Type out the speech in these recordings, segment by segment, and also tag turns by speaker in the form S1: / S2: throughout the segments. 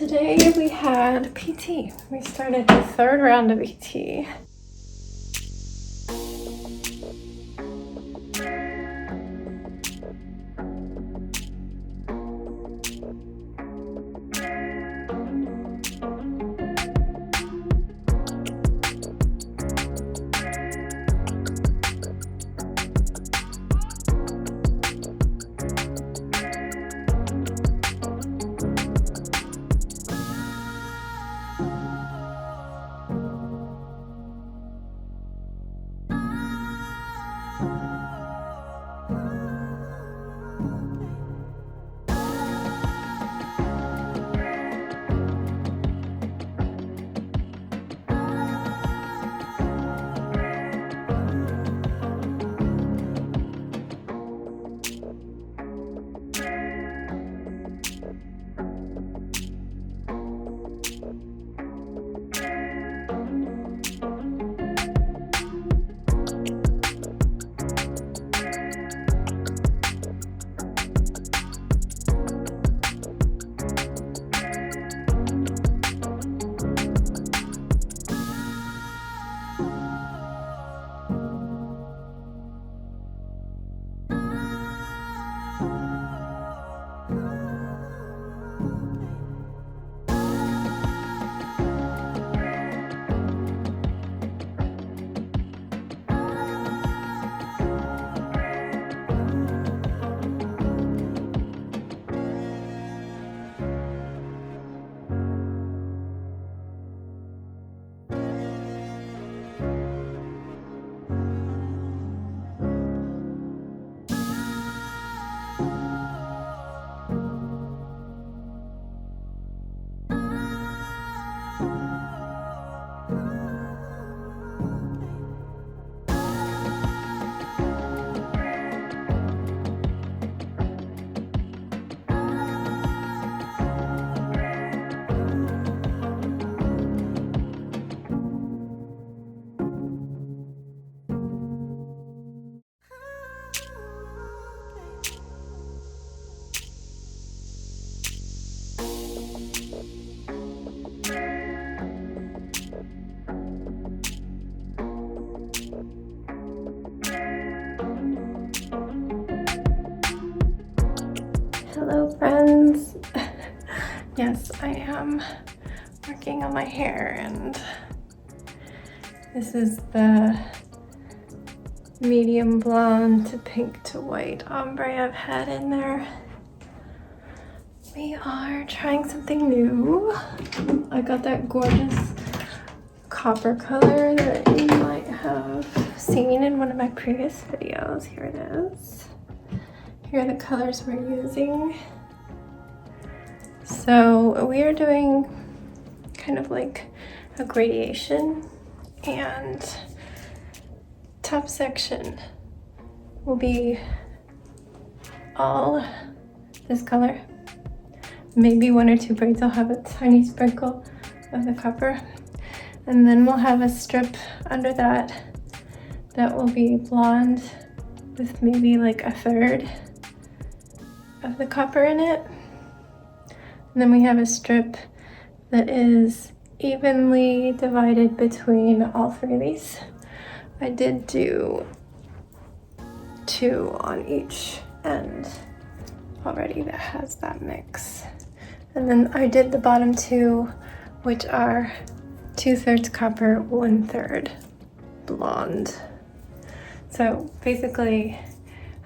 S1: Today we had PT. We started the third round of PT. Hello friends. Yes, I am working on my hair, and this is the medium blonde to pink to white ombre I've had in there. We are trying something new. I got that gorgeous copper color that you might have seen in one of my previous videos. Here it is. Here are the colors we're using. So we are doing kind of like a gradation, and top section will be all this color. Maybe one or two braids I'll have a tiny sprinkle of the copper, and then we'll have a strip under that that will be blonde with maybe like a third of the copper in it. And then we have a strip that is evenly divided between all three of these. I did do 2 on each end already that has that mix. And then I did the bottom 2, which are 2/3 copper, 1/3 blonde. So basically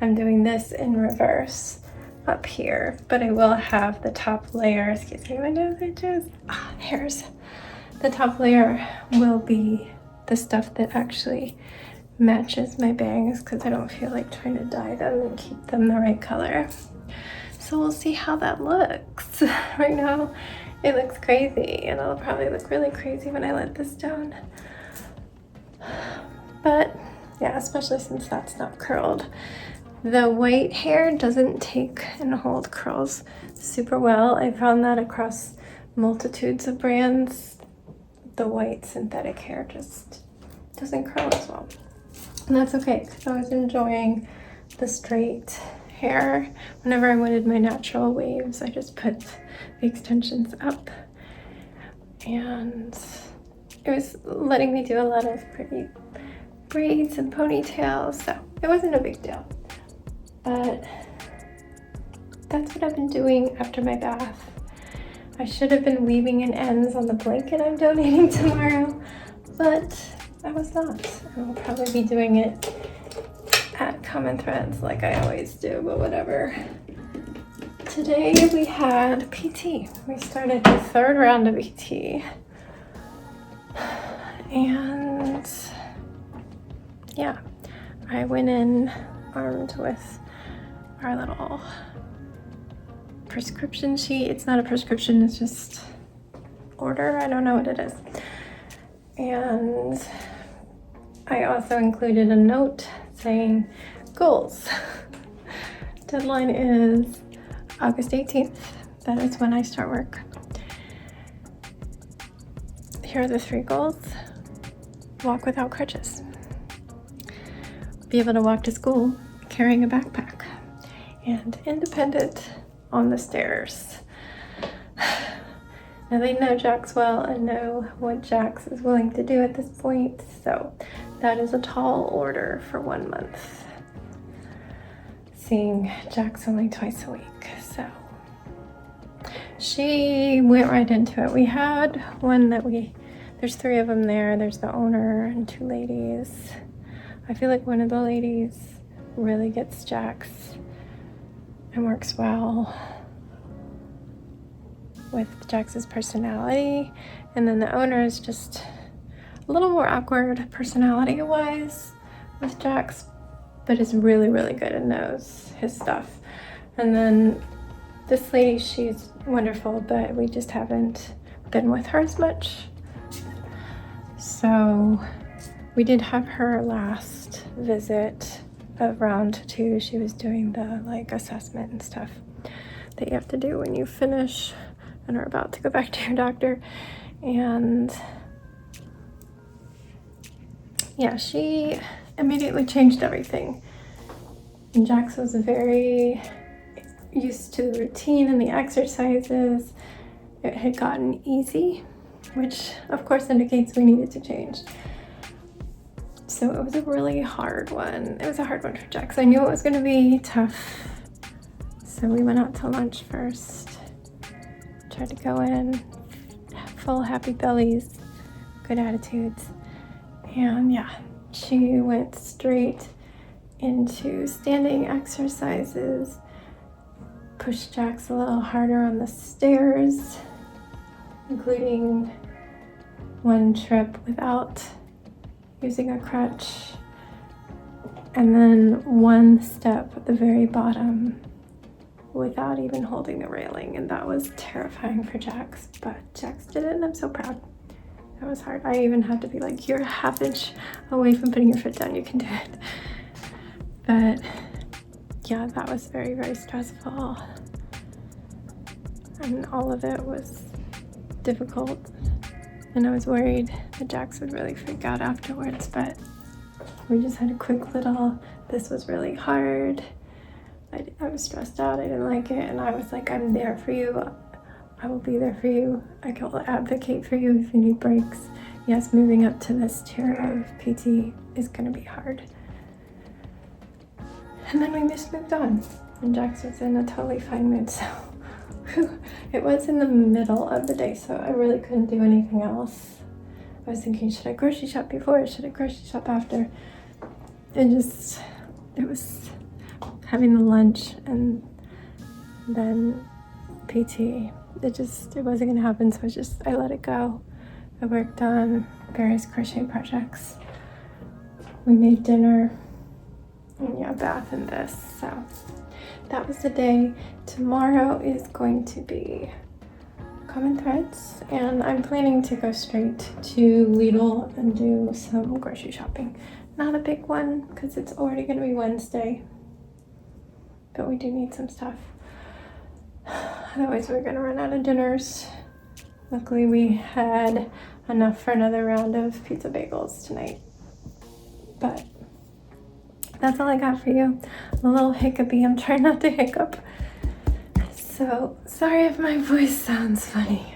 S1: I'm doing this in reverse up here, but I will have the top layer, excuse me, my nose itches, hairs. The top layer will be the stuff that actually matches my bangs, because I don't feel like trying to dye them and keep them the right color. So we'll see how that looks. Right now it looks crazy, and it'll probably look really crazy when I let this down. But yeah, especially since that's not curled. The white hair doesn't take and hold curls super well. I found that across multitudes of brands. The white synthetic hair just doesn't curl as well. And that's okay, because I was enjoying the straight hair. Whenever I wanted my natural waves, I just put the extensions up, and it was letting me do a lot of pretty braids and ponytails, so it wasn't a big deal. But that's what I've been doing after my bath. I should have been weaving in ends on the blanket I'm donating tomorrow, but I was not. I will probably be doing it at Common Threads like I always do, but whatever. Today we had PT. We started the third round of PT. And yeah, I went in armed with our little prescription sheet. It's not a prescription, it's just order. I don't know what it is. And I also included a note saying goals. Deadline is August 18th. That is when I start work. Here are the 3 goals. Walk without crutches. Be able to walk to school carrying a backpack. And independent on the stairs. Now they know Jax well and know what Jax is willing to do at this point, so that is a tall order for 1 month. Seeing Jax only twice a week, so she went right into it. We had one that there's 3 of them there. There's the owner and 2 ladies. I feel like one of the ladies really gets Jax and works well with Jax's personality, and then the owner is just a little more awkward personality-wise with Jax, but is really, really good and knows his stuff. And then this lady, she's wonderful, but we just haven't been with her as much. So we did have her last visit of round 2. She was doing the assessment and stuff that you have to do when you finish and are about to go back to your doctor. And yeah, she immediately changed everything. And Jax was very used to the routine and the exercises. It had gotten easy, which of course indicates we needed to change. So it was a really hard one. It was a hard one for Jax. I knew it was going to be tough. So we went out to lunch first. Tried to go in full happy bellies, good attitudes. And yeah, she went straight into standing exercises, pushed Jax a little harder on the stairs, including one trip without using a crutch, and then one step at the very bottom without even holding the railing, and that was terrifying for Jax, but Jax did it and I'm so proud. That was hard. I even had to be like, you're a half inch away from putting your foot down, you can do it. But yeah, that was very, very stressful, and all of it was difficult, and I was worried that Jax would really freak out afterwards, but we just had a quick little, this was really hard. I was stressed out, I didn't like it, and I was like, I'm there for you. I will be there for you. I will advocate for you if you need breaks. Yes, moving up to this tier of PT is gonna be hard. And then we just moved on, and Jax was in a totally fine mood, so it was in the middle of the day, so I really couldn't do anything else. I was thinking, should I grocery shop before? Should I grocery shop after? It was having the lunch and then PT. It wasn't gonna happen, so I let it go. I worked on various crochet projects. We made dinner, and yeah, bath and this, so that was the day. Tomorrow is going to be Common Threads, and I'm planning to go straight to Lidl and do some grocery shopping. Not a big one, because it's already gonna be Wednesday, but we do need some stuff. Otherwise we're gonna run out of dinners. Luckily we had enough for another round of pizza bagels tonight. But that's all I got for you. I'm a little hiccupy. I'm trying not to hiccup. So sorry if my voice sounds funny.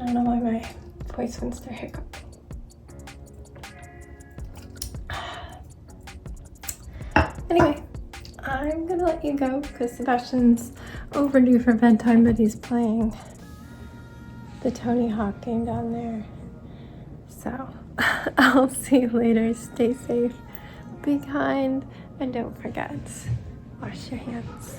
S1: I don't know why my voice wants to hiccup. Anyway, I'm gonna let you go because Sebastian's overdue for bedtime, but he's playing the Tony Hawk game down there. So I'll see you later. Stay safe, be kind, and don't forget, wash your hands.